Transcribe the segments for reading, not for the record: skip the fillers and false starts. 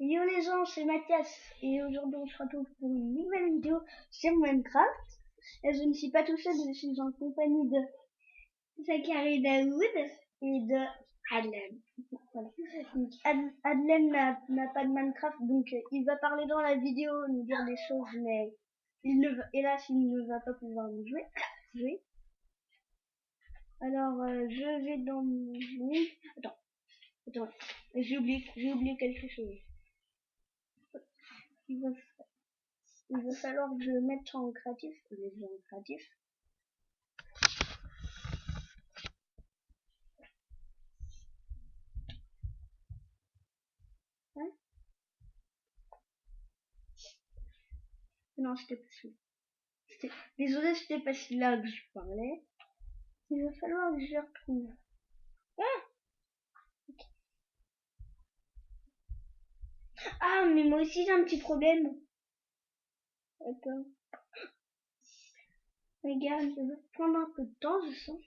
Yo les gens, c'est Mathias et aujourd'hui on se retrouve pour une nouvelle vidéo sur Minecraft. Et je ne suis pas tout seul, je suis en compagnie de Zachary Daoud et de Adlem. Voilà. Donc, Adlem n'a pas de Minecraft, donc il va parler dans la vidéo, nous dire des choses, mais hélas il ne va pas pouvoir nous jouer. Alors je vais dans mon... Attends, j'ai oublié quelque chose. Il va falloir que je le mette en créatif. Hein? Non, c'était pas celui-là. Désolé, c'était pas celui-là que je parlais. Il va falloir que je le retrouve. Ah! Okay. Ah, mais moi aussi j'ai un petit problème. Attends. Regarde, ça va prendre un peu de temps, je sens.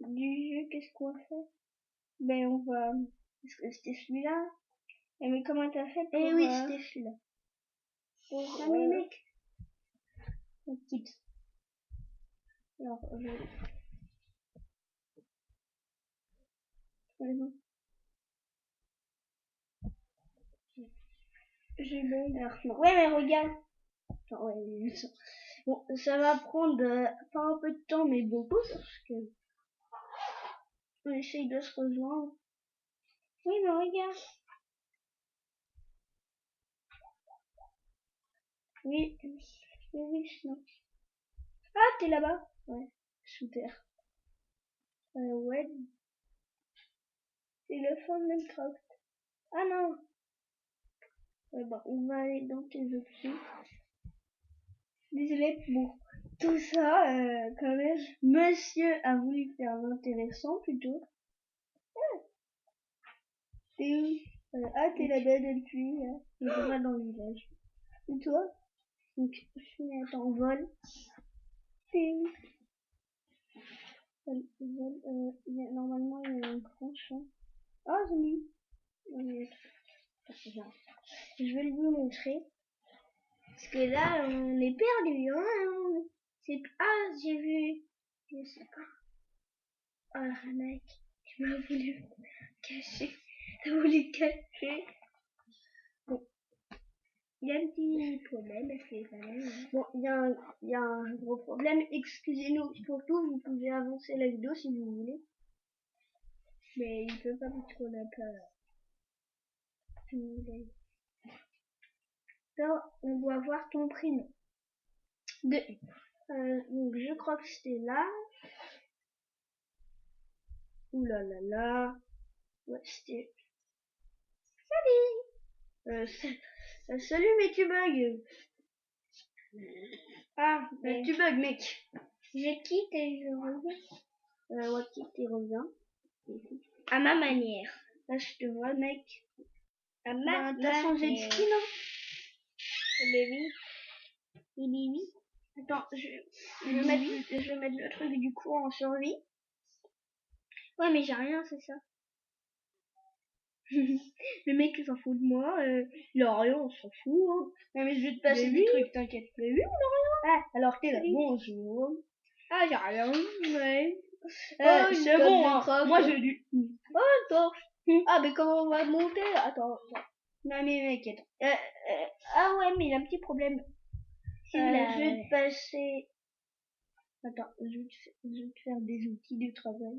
Du jeu, qu'est-ce qu'on va faire? Ben, on va... Est-ce que c'était celui-là? Mais comment t'as fait pour... Eh oui, c'était celui-là. Ah, mais mec! Quitte. Alors, j'ai bon. Alors, non. Ouais, mais regarde. Attends, ouais, bon, ça va prendre pas un peu de temps, mais beaucoup, parce que on essaye de se rejoindre. Oui, mais regarde. Oui, non. Ah, t'es là-bas? Ouais, sous terre. Ouais. C'est le fond de Minecraft. Ah non. Bah, on va aller dans tes options. Désolé pour tout ça, quand même. Monsieur a voulu faire l'intéressant plutôt. Ah, t'es où? Ah, t'es là-bas depuis. Il va dans le village. Et toi? Donc, je suis en vol. T'es où? Normalement, il y a un grand champ. Ah, zombie. Je vais vous montrer. Parce que là, on est perdu. Hein. Ah, j'ai vu. Je sais pas. Ah, mec, tu m'as voulu cacher. T'as voulu cacher. Bon, il y a un petit problème. Bon, il y a un gros problème. Excusez-nous pour tout. Vous pouvez avancer la vidéo si vous voulez. Mais il peut pas parce qu'on a pas. Là, on doit voir ton prénom. Donc je crois que c'était là. Ouh là là là. Ouais, c'était. Salut, mais tu bugs. Ah, mais tu bugs, mec. Je quitte et je reviens. Ouais, quitte et reviens. À ma manière. Là, je te vois, mec. À ma manière. T'as changé de skin, hein? Mais oui. Oui. Attends, je vais mettre le truc du coup en survie. Ouais, mais j'ai rien, c'est ça. Le mec il s'en fout de moi, il a rien, on s'en fout. Hein. Non, mais je vais te passer des trucs, t'inquiète. Mais oui, on a rien. Ah, alors t'es là, bonjour. Ah, j'ai rien, ouais. C'est bon, hein. Moi j'ai du... Oh, torche. Ah, mais comment on va monter? Attends. Non, mais mec, attends. Ah ouais, mais il a un petit problème. Je vais te passer... Attends, je vais te faire des outils de travail.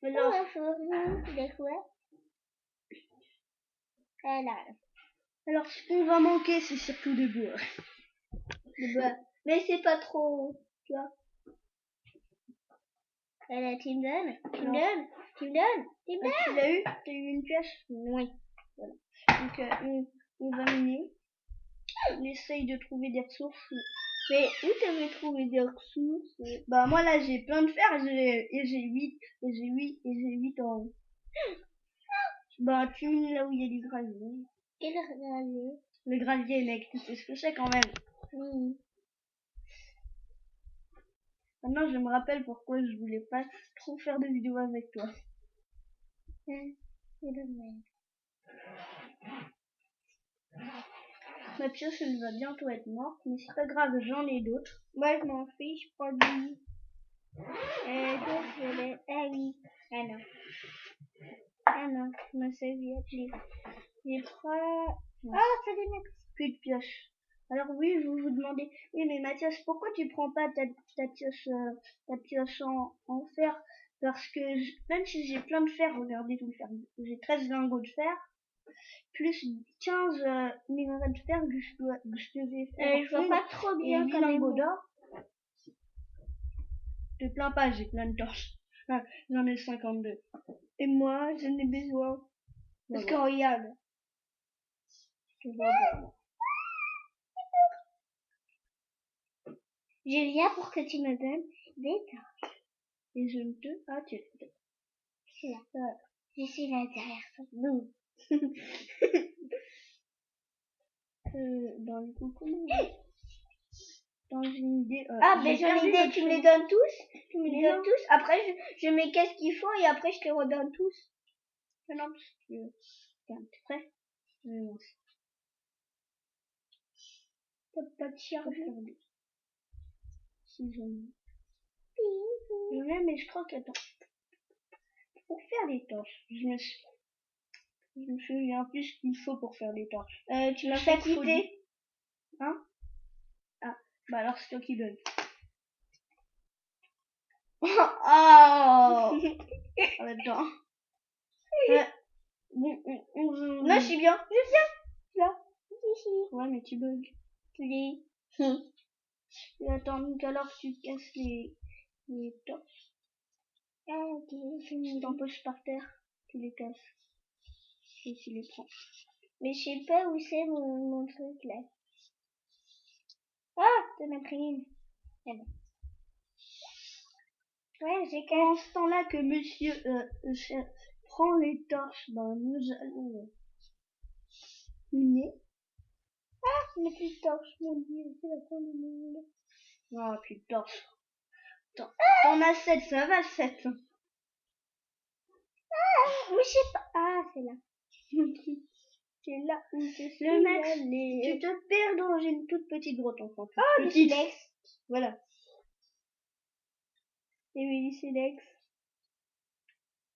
Alors, alors, ce qu'on va manquer, c'est surtout de bois. Mais c'est pas trop, tu vois. Tu me donnes? Tu l'as eu? T'as eu une pioche? Oui. Voilà. Donc, on va miner. On essaye de trouver des ressources. Mais où t'avais trouvé des ressources? Bah, moi là, j'ai plein de fer et j'ai 8 en... Bah, tu mines là où il y a du gravier. Quel gravier? Le gravier, mec, tu sais ce que c'est quand même. Oui. Maintenant, je me rappelle pourquoi je voulais pas trop faire de vidéos avec toi. Ma pioche, elle va bientôt être morte, mais c'est pas grave, j'en ai d'autres. Moi, je m'en fiche, je prends du... Ah oui. Ah non. Ah non, ma serviette, j'ai pas... Ah, ça démarre. Plus de pioche. Alors oui, vous demandez, oui mais Mathias, pourquoi tu prends pas ta pioche en fer? Parce que même si j'ai plein de fer, regardez tout le fer, j'ai 13 lingots de fer, plus 15 minerais de fer que je devais faire. Je vois pas trop bien quand lingots d'or. Je te plains pas, j'ai plein de torches. Ah, j'en ai 52. Et moi, j'en ai besoin. Parce que regarde. Je vois pas. Je viens pour que tu me donnes des torches. Et je ne te... Ah, tu es là. Je suis là derrière toi. Non. Dans le coucou. Dans une idée. Ah, mais j'ai une idée, tu me les donnes tous? Tu me les donnes tous? Après, je mets qu'est-ce qu'il faut et après, je te redonne tous. Non, parce que... Tiens, t'es prêt? T'as pas de charbon? Si j'en ai. J'en ai, mais je crois qu'attends. Pour faire les torches, je me souviens plus ce qu'il faut pour faire des torches. Tu m'as fait quitter? Hein? Ah, bah alors c'est toi qui donne. Oh! Attends. Non, je suis bien. Je viens. Là. Ici. Ouais, mais tu bugs. Oui. Et attends, donc alors tu casses les torches. Ah, ok. Tu t'empêches par terre. Tu les casses. Et tu les prends. Mais je sais pas où c'est mon truc là. Ah, t'en as pris une. Ah bon. Ouais, j'ai qu'à... En ce temps-là que monsieur prend les torches, ben nous allons miner. Ah, il n'y a plus de torches, mon dieu, c'est la fin du monde. Non, plus de torches. T'en as 7, ça va 7. Ah, mais je sais pas. Ah, c'est là. C'est là où je suis. Le mec, tu te perds dans une toute petite grotte enfant. Oh, du silex. Voilà. Et oui, du silex.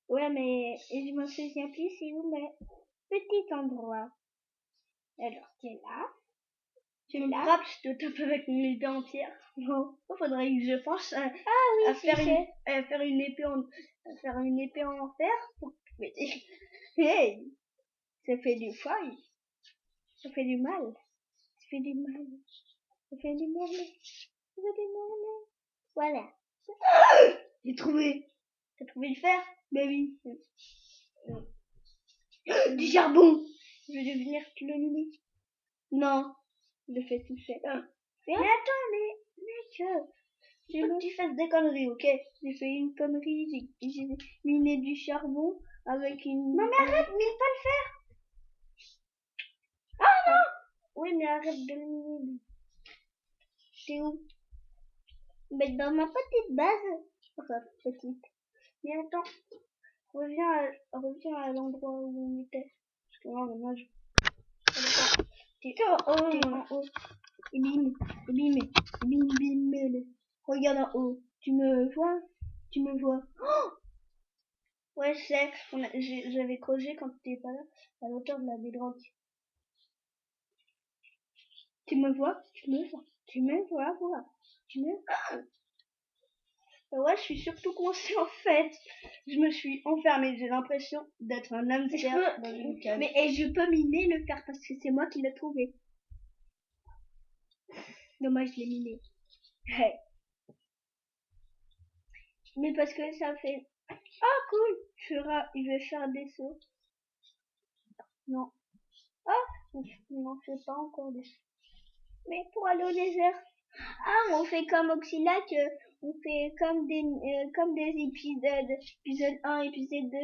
Ouais, mais je me souviens plus c'est où, mais petit endroit. Alors, c'est là. Tu me frappes, je te tape avec mon épée entière. Non. Il faudrait que je pense à faire une épée en fer pour hey, ça fait du faille. Ça fait du mal. Ça fait du mal. Ça fait du mal. Ça fait du mal. Voilà. J'ai trouvé. T'as trouvé le fer? Ben oui. Du charbon. Je vais devenir clonée. Non. Je le fais tout seul. Mais attends, mais mec, j'ai veux que tu fasses des conneries, ok? J'ai fait une connerie, j'ai miné du charbon avec une... Non mais arrête, mine pas le fer. Ah non. Oui, mais arrête de le miner. C'est où? Mais dans ma petite base. Enfin, petite. Mais attends. Reviens à l'endroit où on était. Parce que là, maintenant, t'es en haut. Et bim, bim. Regarde en haut. Tu me vois? Oh, ouais, j'avais creusé quand tu n'étais pas là, à l'auteur de la bedrock. Tu me vois? Ouais, je suis surtout coincée en fait. Je me suis enfermée. J'ai l'impression d'être un hamster dans une cage. Mais je peux miner le fer parce que c'est moi qui l'ai trouvé. Dommage, je l'ai miné. Hey. Mais parce que ça fait... Ah, cool. Je vais faire des sauts. Non. Ah, on n'en fait pas encore des sauts. Mais pour aller au désert. Ah, on fait comme Oxylac, on fait comme des épisodes, épisode 1, épisode 2,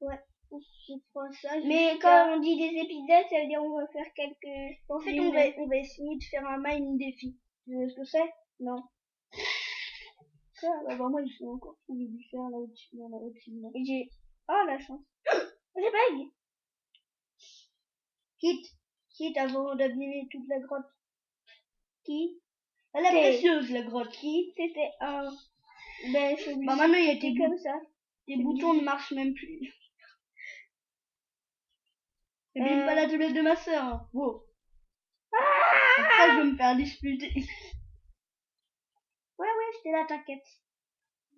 ouais, je crois ça. Mais quand on dit des épisodes, ça veut dire on va faire quelques... En fait, on va essayer de faire un mind défi. Tu sais ce que c'est? Non. Quoi? Bah, moi, je sais encore ce que j'ai dû faire là au-dessus, là, au-dessus de là. Et j'ai... Oh, la chance. J'ai bug. Quitte avant d'abîmer toute la grotte. Qui? Elle est T'es- précieuse, la grotte. Qui? C'était un... Ben, je suis obligée. Bah, maintenant, il y a C'est tes comme ça. les boutons ne marchent même plus. N'abîme pas la tablette de ma sœur. Hein. Wow. Après, je vais me faire disputer. Ouais, j'étais là, t'inquiète.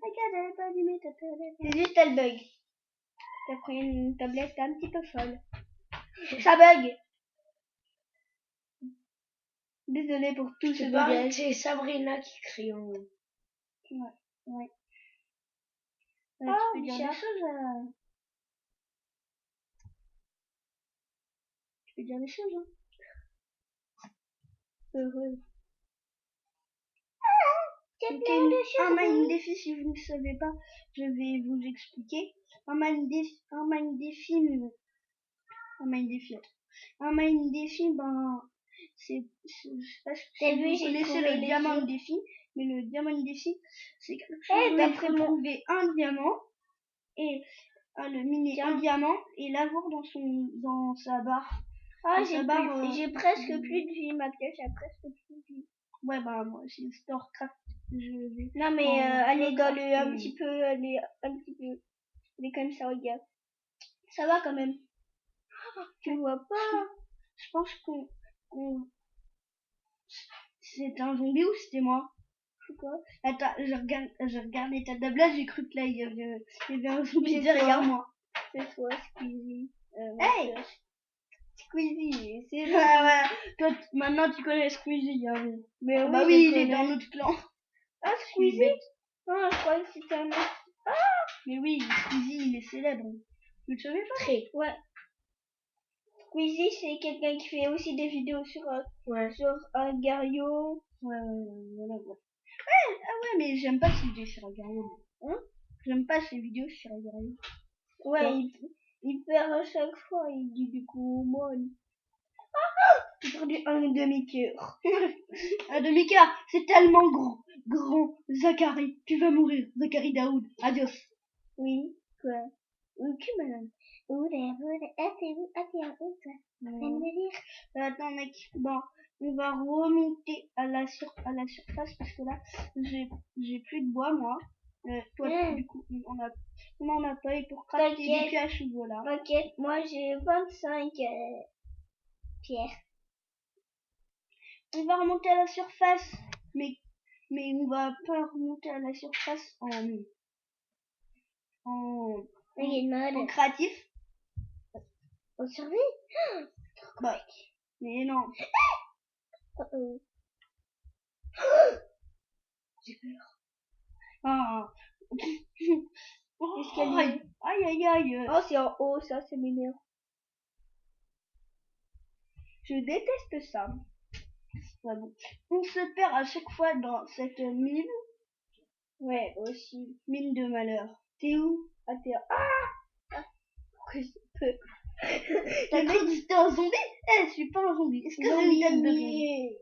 Regarde, elle a pas abîmé ta tablette. C'est juste elle bug. T'as pris une tablette un petit peu folle. Ça bug. Désolée pour tout ce bugage. C'est Sabrina qui crie en haut. Ouais. Tu peux dire des choses Tu peux dire des choses, hein. Heureux. C'était un mind défi, si vous ne savez pas, je vais vous expliquer. Un mind défi, ben, je sais pas si vous connaissez le diamant défi, mais le diamant défi, c'est quelque chose où il faut trouver un diamant et le miner un diamant et l'avoir dans sa barre. Ah, j'ai presque plus de vie, ma pièce a presque plus de vie. Ouais, bah, moi, c'est Storecraft. Non, mais elle est dans le un petit peu, elle est comme ça, regarde. Ça va quand même. Tu vois pas? Je pense c'était un zombie ou c'était moi? C'est quoi? Attends, je regardais ta tablette, j'ai cru que là, il y avait un zombie derrière moi. C'est toi, Squeezie. Hey! Squeezie, c'est Ouais. Toi, maintenant, tu connais Squeezie, hein. Mais oui, Bah oui, il est dans notre clan. Ah, Squeezie? Non, je croyais que c'était un autre. Mais oui, Squeezie, il est célèbre. Vous le savez pas? Très. Ouais. Squeezie, c'est quelqu'un qui fait aussi des vidéos sur un Gario. Voilà. Ah ouais, mais j'aime pas ces vidéos sur Agario. Hein? J'aime pas ces vidéos sur Agario. Ouais, il perd à chaque fois, il dit du coup, moi, j'ai perdu un demi-cœur. Un demi-cœur, c'est tellement grand. Zachary, tu vas mourir. Zachary Daoud, adios. Oui, quoi? Ok, madame. T'es où, toi? Attends, mec, bon, on va remonter à la surface parce que là, j'ai plus de bois, moi. Toi, du coup, on a pas eu pour crafter des pioches, voilà. T'inquiète, moi j'ai 25 pierres. On va remonter à la surface, mais on va pas remonter à la surface en créatif. On survit? Bah, mais non. J'ai peur. Ah. Escalier. Aïe. Oh, c'est en haut, ça, c'est mignon. Je déteste ça. Ouais, bon. On se perd à chaque fois dans cette mine. Ouais, aussi. Mine de malheur. T'es où? Ah, t'es... Ah! Pourquoi je peux? T'as cru que c'était un zombie? je suis pas un zombie. Est-ce que j'ai une tête de zombie?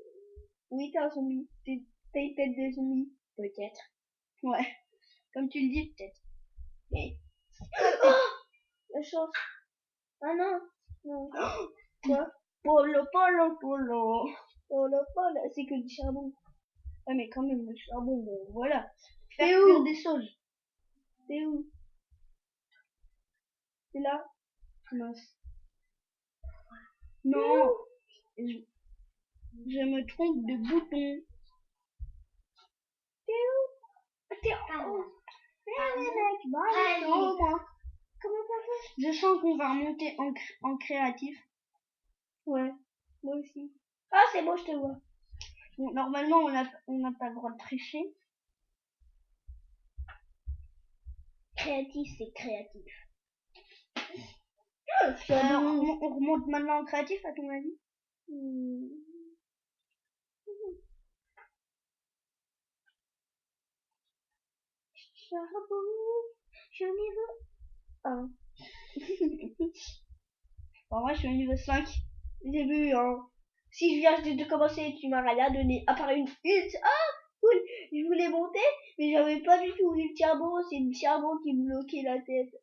Oui, t'es un zombie. T'as une tête de zombie. Peut-être. Ouais. Comme tu le dis, peut-être. Mais... Oh! La chance. Ah non. Quoi? Polo. C'est que du charbon. Ouais, mais quand même, le charbon, bon, voilà. Faire cuire des sauges. C'est où? C'est là? Mince. Non. Je me trompe de bouton. T'es où? T'es en haut. Comment ça fait? Je sens qu'on va remonter en créatif. Ouais, moi aussi. Ah, c'est bon, je te vois. Bon, normalement, on n'a pas le droit de tricher. Créatif, c'est créatif. On remonte maintenant en créatif, à ton avis? Charbon, je suis au niveau 1. Bon, moi, je suis au niveau 5. J'ai vu, hein. Si je viens de commencer, tu m'as rien donné, à part une. Ah! cool. Je voulais monter, mais j'avais pas du tout vu le charbon. C'est le charbon qui me bloquait la tête.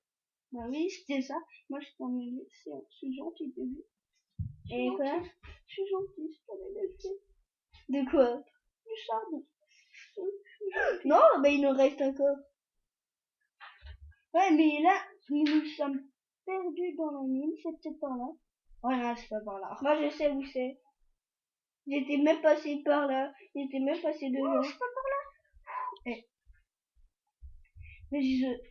Bah oui, c'était ça. Moi, je t'en ai laissé. Je suis gentille, t'as vu. Et quoi? Je suis gentille, je t'en ai laissé. De quoi? Du charbon. Non, bah il nous reste encore. Ouais, mais là, nous sommes perdus dans la mine. C'est peut-être par là. Ouais, non, c'est pas par là. Moi, je sais où c'est. J'étais même passé par là. J'étais même passé devant. C'est pas par là. Eh. Mais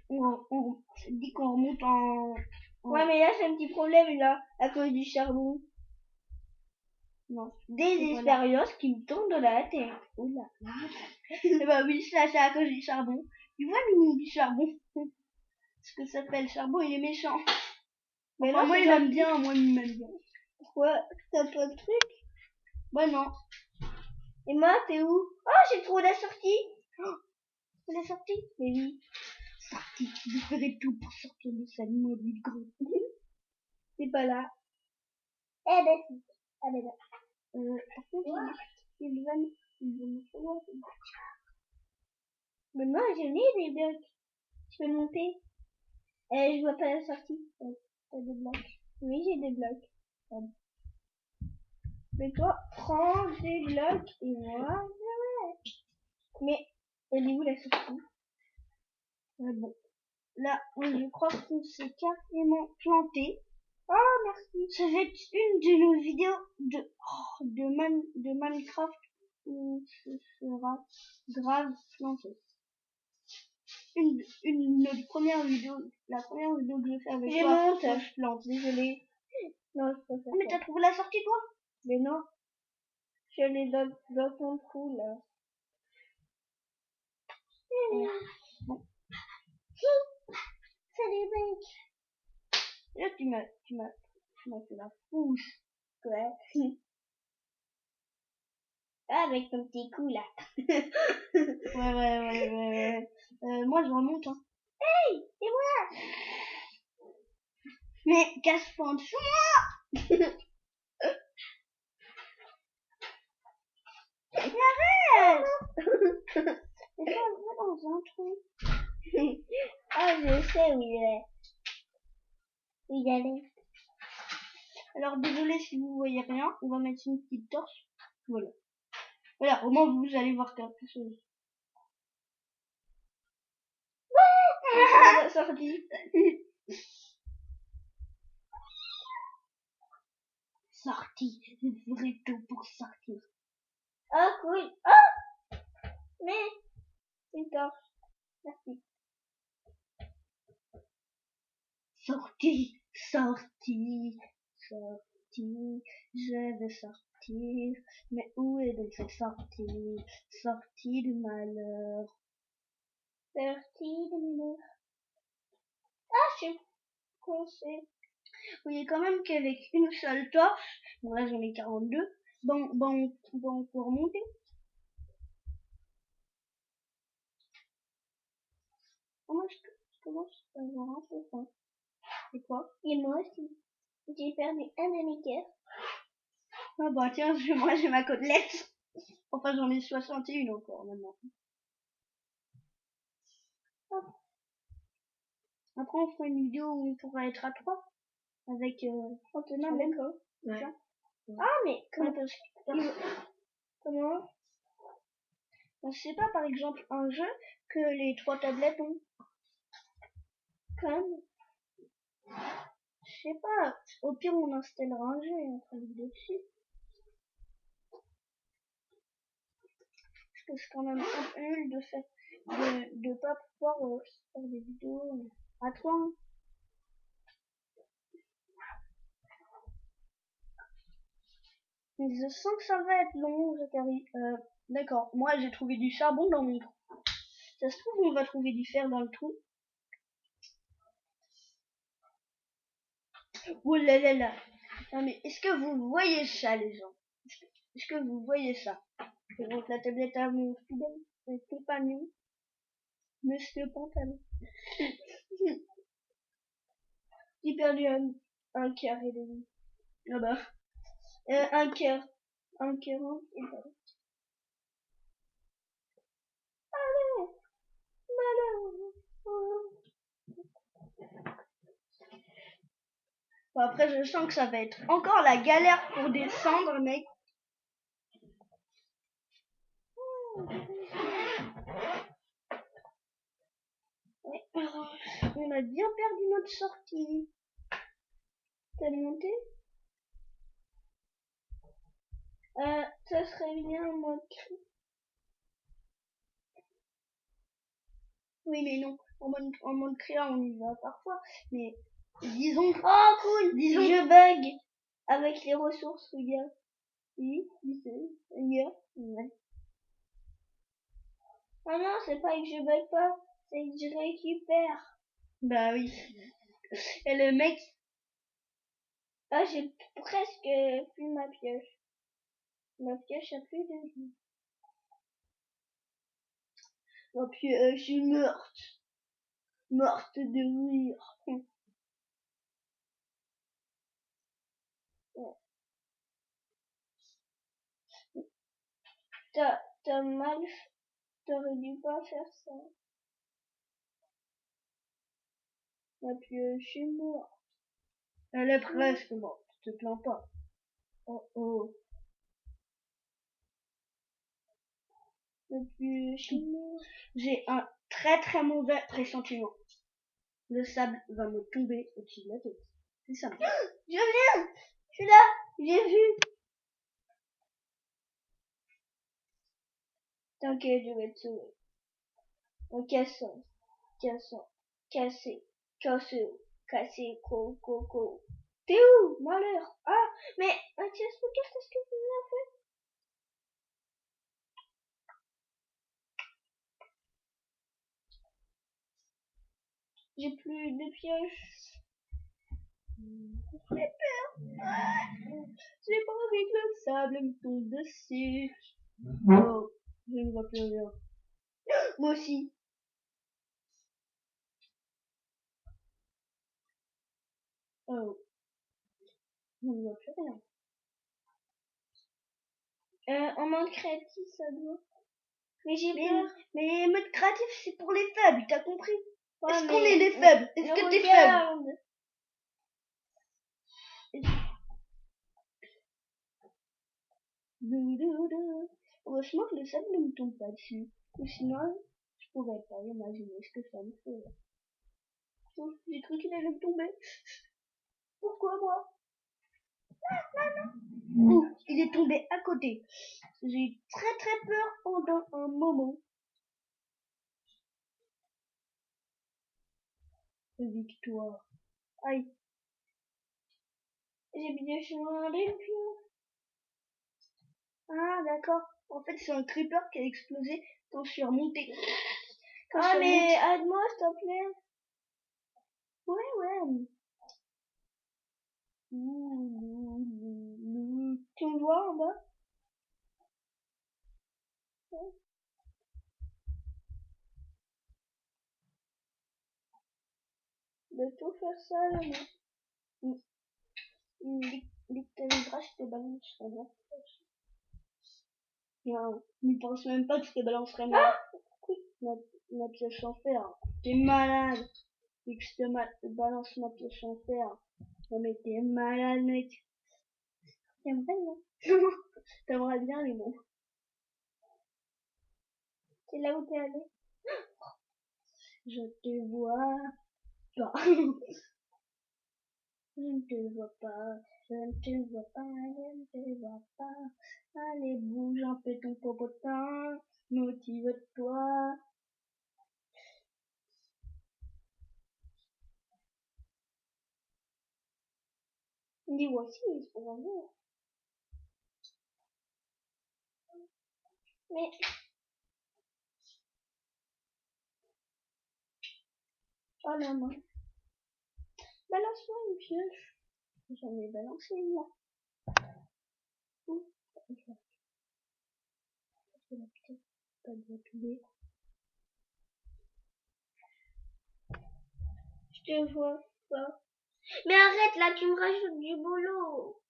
on s'est dit qu'on remonte en... Ouais, mais là, c'est un petit problème, là, à cause du charbon. Non. Des expériences qui me tombent dans la tête. Oh là là. Eh bah oui, ça, c'est à cause du charbon. Tu vois, Mini, du charbon. Ce que ça s'appelle charbon, il est méchant. Mais enfin, moi, il m'aime bien. Moi, il m'aime bien. Pourquoi? T'as pas de truc? Bah non. Et moi, t'es où? Oh, j'ai trouvé la sortie. Oh, c'est la sortie? Mais oui. Sortie. Je ferai tout pour sortir de sa mobile gros. C'est pas là. Eh ben si. Ah ben là. Par contre, il va me falloir. Mais moi, je l'ai des blocs. Je peux monter. Je vois pas la sortie. T'as des blocs. Oui, j'ai des blocs. Mais toi, prends des blocs et moi, je vais. Mais, elle est où la sortie? Bon. Là, je crois qu'on s'est carrément planté. Oh, merci. Ça va être une de nos vidéos de Minecraft où ce sera grave planté. Notre première vidéo, la première vidéo que je fais avec toi, monte. je plante, désolé. Non, c'est pas ça. Mais t'as trouvé la sortie, toi? Mais non. Je suis allée dans ton trou, là. Bon. Salut, mec. Là, tu m'as fait la fouche. Ouais. Avec ton petit cou, là. Ouais. Moi, je remonte, hein. Hey, c'est moi. Mais casse-toi en dessous, moi. Arrête. Et ça, va dans un trou. Ah, je sais où il est. Où il allait. Alors, désolé si vous voyez rien, on va mettre une petite torche. Voilà. Voilà, au moins vous allez voir quelque chose. La sortie. Sortie, je ferai tout pour sortir. Ah, cool. Ah, mais une torche. Merci. Sortie, je veux sortir. Mais où est donc cette sortie? Sortie de malheur. Sortie de mineur. Ah, je suis coincée. Vous voyez quand même qu'avec une seule torche, bon là j'en ai 42, on peut remonter. Moi je commence à avoir un peu faim. C'est quoi? Et moi aussi. J'ai perdu un de mes cœurs. Ah bah tiens, je vais manger ma côtelette. Enfin j'en ai 61 encore maintenant. Hop. Après on fera une vidéo où on pourra être à 3 avec Antonin, d'accord. Ouais. Ah, mais Comment comment on sait pas par exemple un jeu que les 3 tablettes ont. comme Je sais pas, au pire on installera un jeu et on fera une vidéo dessus. Parce que c'est quand même un peu nul de faire de pas pouvoir faire des vidéos à 3. Hein. Mais je sens que ça va être long, Zachary. D'accord, moi j'ai trouvé du charbon dans mon trou. Ça se trouve, on va trouver du fer dans le trou. Oh là là là. Non mais est-ce que vous voyez ça, les gens? Est-ce que vous voyez ça? Je montre la tablette à mon fidèle compagnon, Monsieur Pantalon. j'ai perdu un cœur et demi. Ah bah. Un cœur. Un cœur et demi. Bon, après, je sens que ça va être encore la galère pour descendre, mec. Ouais, alors, on a bien perdu notre sortie. T'as monté? Ça serait bien en mode cri. Oui, mais non. En mode créa, on y va parfois. Mais disons. Oh, cool! Disons. Je bug avec les ressources, regarde. Oui, regarde. Ouais. Oh non, c'est pas que je bug pas, c'est que je récupère. Bah oui. Et le mec. Ah, j'ai presque plus ma pioche. Ma pioche a plus de vie. Ma pioche est morte. Morte de rire. Ouais. T'as mal, t'aurais dû pas faire ça. Ma pioche est morte. Elle est presque morte, te plains pas. Oh oh. Ma pioche est morte. J'ai un très très mauvais pressentiment. Le sable va me tomber au-dessus de la tête. C'est ça. Je viens! Je suis là! J'ai vu! T'inquiète, je vais te sauver. En cassant, cassé, co. T'es où, malheur? Ah, mais Mathias, regarde ce que tu as fait. J'ai plus de pioche. J'ai peur. Ah, J'ai pas envie que le sable me tombe dessus. Oh, je ne vois plus rien. moi aussi. Oh, je ne vois plus rien. En mode créatif, ça doit. Mais j'ai peur. Mais mode créatif, c'est pour les faibles, t'as compris? Ouais, Est-ce qu'on est les faibles? Est-ce que t'es faible? Heureusement que le sable ne me tombe pas dessus. Ou sinon, je pourrais pas imaginer ce que ça me fait. Oh, j'ai cru qu'il allait me tomber. Pourquoi moi? Oh, il est tombé à côté. J'ai eu très très peur pendant un moment. Victoire. Aïe. J'ai bien changé le pion. Ah, d'accord. En fait, c'est un creeper qui a explosé quand je suis remontée. Ah, mais aide-moi, s'il te plaît. Ouais, ouais. Tu me vois en bas? De tout faire ça, là, moi. Dès que t'avais grâce, je te balancerais moi. Non, n'y pense même pas que je te balancerais moi. Ma pièce en fer. T'es malade. Dès que je te balance ma pièce en fer. Non mais t'es malade, mec. T'aimerais, non? T'aimerais bien, mais bon. C'est là où t'es allé? Je te vois pas. Je ne te vois pas. Je ne te vois pas. Je ne te vois pas. Allez, bouge un peu ton popotin. Motive-toi. Dis voici, c'est pour amour. Mais. Oh la main. Balance-moi une pioche. J'en ai balancé une là. Ouh. Pas de tomber. Je te vois pas. Mais arrête, là, tu me rajoutes du boulot.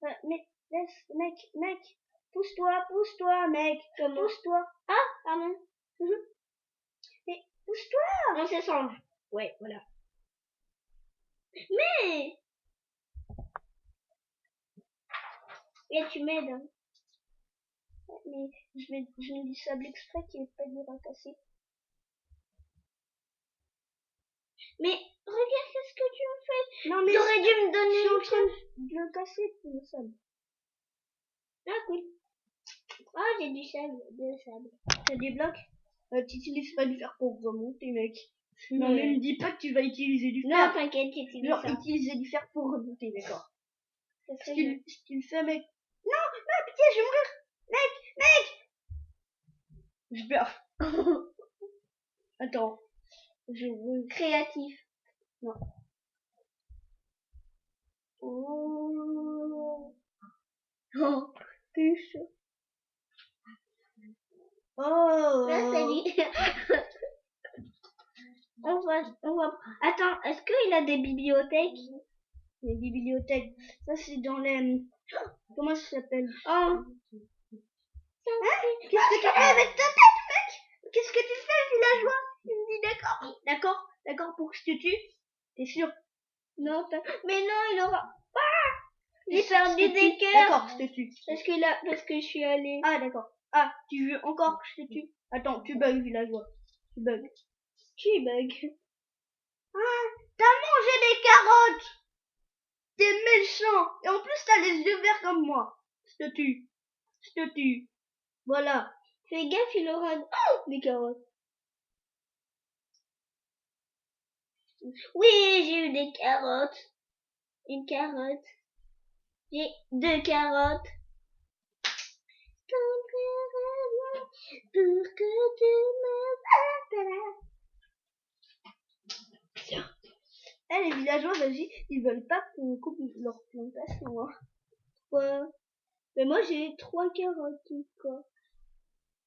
Ouais. Mais laisse, mec. Pousse-toi, mec. Comment? Pousse-toi. Ah, pardon. Mais pousse-toi. Non, c'est ça. Ouais, voilà. Mais... Et tu m'aides, hein. Mais je mets du sable exprès qui est pas dur à casser. Mais regarde, qu'est-ce que tu me fais? Non, mais T'aurais dû me je donner suis en une train chose. de le casser, le sable. Ah, cool. Ah, j'ai du sable. T'as des blocs? Tu utilises pas du fer pour remonter, mec. Non, mais me dis pas que tu vas utiliser du fer. Non, t'inquiète, j'utilise Genre, ça. utiliser du fer pour remonter, d'accord. Ça serait Si bien. tu le fais, mec. Non, pitié, je vais mourir. Mec. Je perds. Attends. Je veux. Créatif. Non. Oh. Oh. Puce. Oh. Là, salut. On va... Attends, est-ce qu'il a des bibliothèques? Les bibliothèques. Ça, c'est dans les... Comment ça s'appelle? Oh. Qu'est-ce que tu fais avec ta tête, mec? Qu'est-ce que tu fais, villageois? Il me dit d'accord. D'accord pour que je te tue? T'es sûr? Non, mais non, il aura... J'ai perdu des cœurs. D'accord, je te tue. Parce que je suis allée. Ah, d'accord. Ah, tu veux encore que je te tue? Attends, tu bugs, villageois. Tu bugs. Qui bug? Ah, t'as mangé des carottes! T'es méchant! Et en plus, t'as les yeux verts comme moi. Je te tue. Je te tue. Voilà. Fais gaffe, il aura des carottes. Oui, j'ai eu des carottes. Une carotte. J'ai 2 carottes. Pour que tu me Tiens. Eh, les villageois, vas-y, ils veulent pas qu'on coupe leur plantation, hein. Ouais. Mais moi, j'ai 3 carottes, quoi.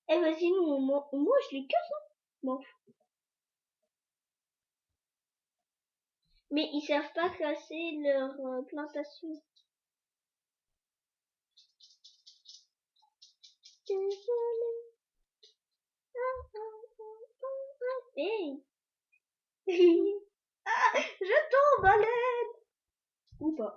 Eh, vas-y, moi, je les casse, hein. Bon. Mais ils savent pas casser leur plantation. Hey. Ah, je tombe à l'aide! Ou pas.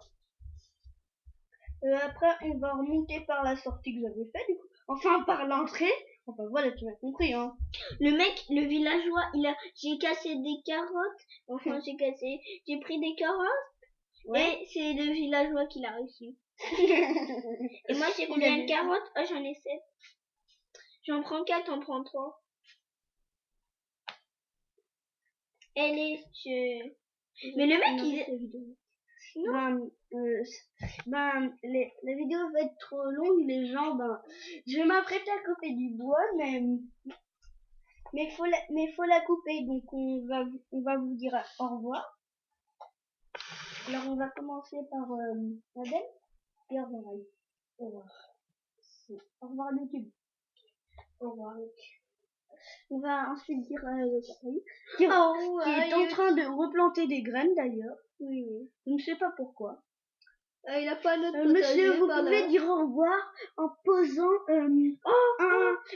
Après, on va remonter par la sortie que j'avais faite, du coup. Enfin, par l'entrée. Enfin, voilà, tu m'as compris, hein. Le villageois, j'ai cassé des carottes. Enfin, j'ai pris des carottes. Ouais. Et c'est le villageois qui l'a réussi. Et moi, j'ai combien de carottes? Oh, j'en ai 7. J'en prends 4, t'en prends 3. Mais le mec, la vidéo va être trop longue, les gens, je vais m'apprêter à couper du bois, mais faut la couper, donc on va vous dire au revoir. Alors, on va commencer par, Adèle, et au revoir, Ali. Au revoir. Au revoir, YouTube. Au revoir. On va ensuite dire à qui est en train de replanter des graines d'ailleurs. Oui. Je ne sais pas pourquoi. Il a pas notre Monsieur, vous pouvez dire au revoir en posant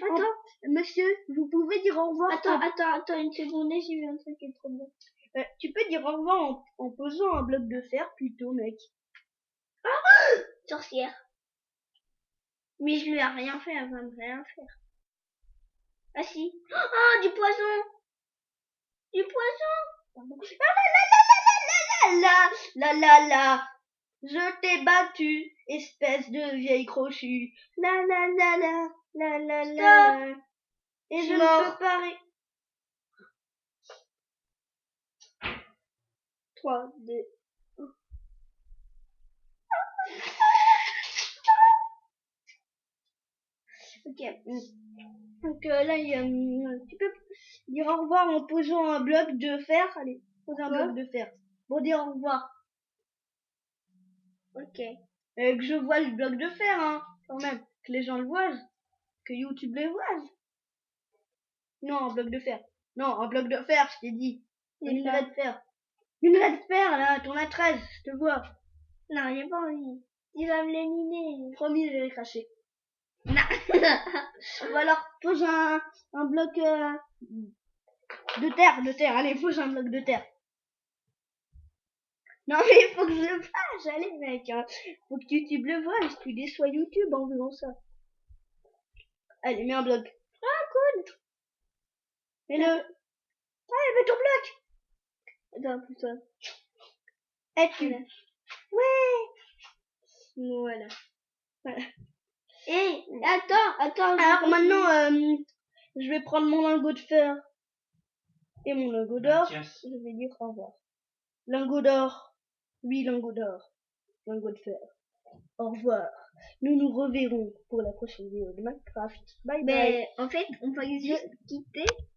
attends. Monsieur, vous pouvez dire au revoir. Attends une seconde, j'ai vu un truc qui est trop bien. Tu peux dire au revoir en posant un bloc de fer plutôt, mec. Sorcière. Mais je lui ai rien fait, elle va me rien faire. Ah si. Oh, du poison. Du poison. La. Je t'ai battu, espèce de vieille crochue. La. Stop. Et Je je suis ne mort. peux pas 3, 2, 1. Ok. Donc là, tu peux dire au revoir en posant un bloc de fer. Allez, pose un bloc de fer. Pour dire au revoir. Ok. Que je vois le bloc de fer, hein, quand même. Que les gens le voient. Que YouTube le voit. Non, un bloc de fer. Non, un bloc de fer, je t'ai dit. Une raie de fer. Une raie de fer, là, t'en as 13, je te vois. Non, j'ai pas envie. Il va me l'éliminer. Promis, je vais les cracher. Ou alors, pose un bloc de terre. Allez, pose un bloc de terre. Non, mais il faut que je le fasse, allez, mec. Hein. Faut que YouTube le voie, tu déçois YouTube en faisant ça. Allez, mets un bloc. Ah, cool. Mets-le. Allez, mets ton bloc. Attends, putain. Et tu. Ouais. Voilà. Voilà. Et attends. Alors maintenant, je vais prendre mon lingot de fer et mon lingot d'or. Je vais dire au revoir. Lingot d'or. Oui, lingot d'or. Lingot de fer. Au revoir. Nous nous reverrons pour la prochaine vidéo de Minecraft. Bye bye. Mais en fait, on va juste quitter.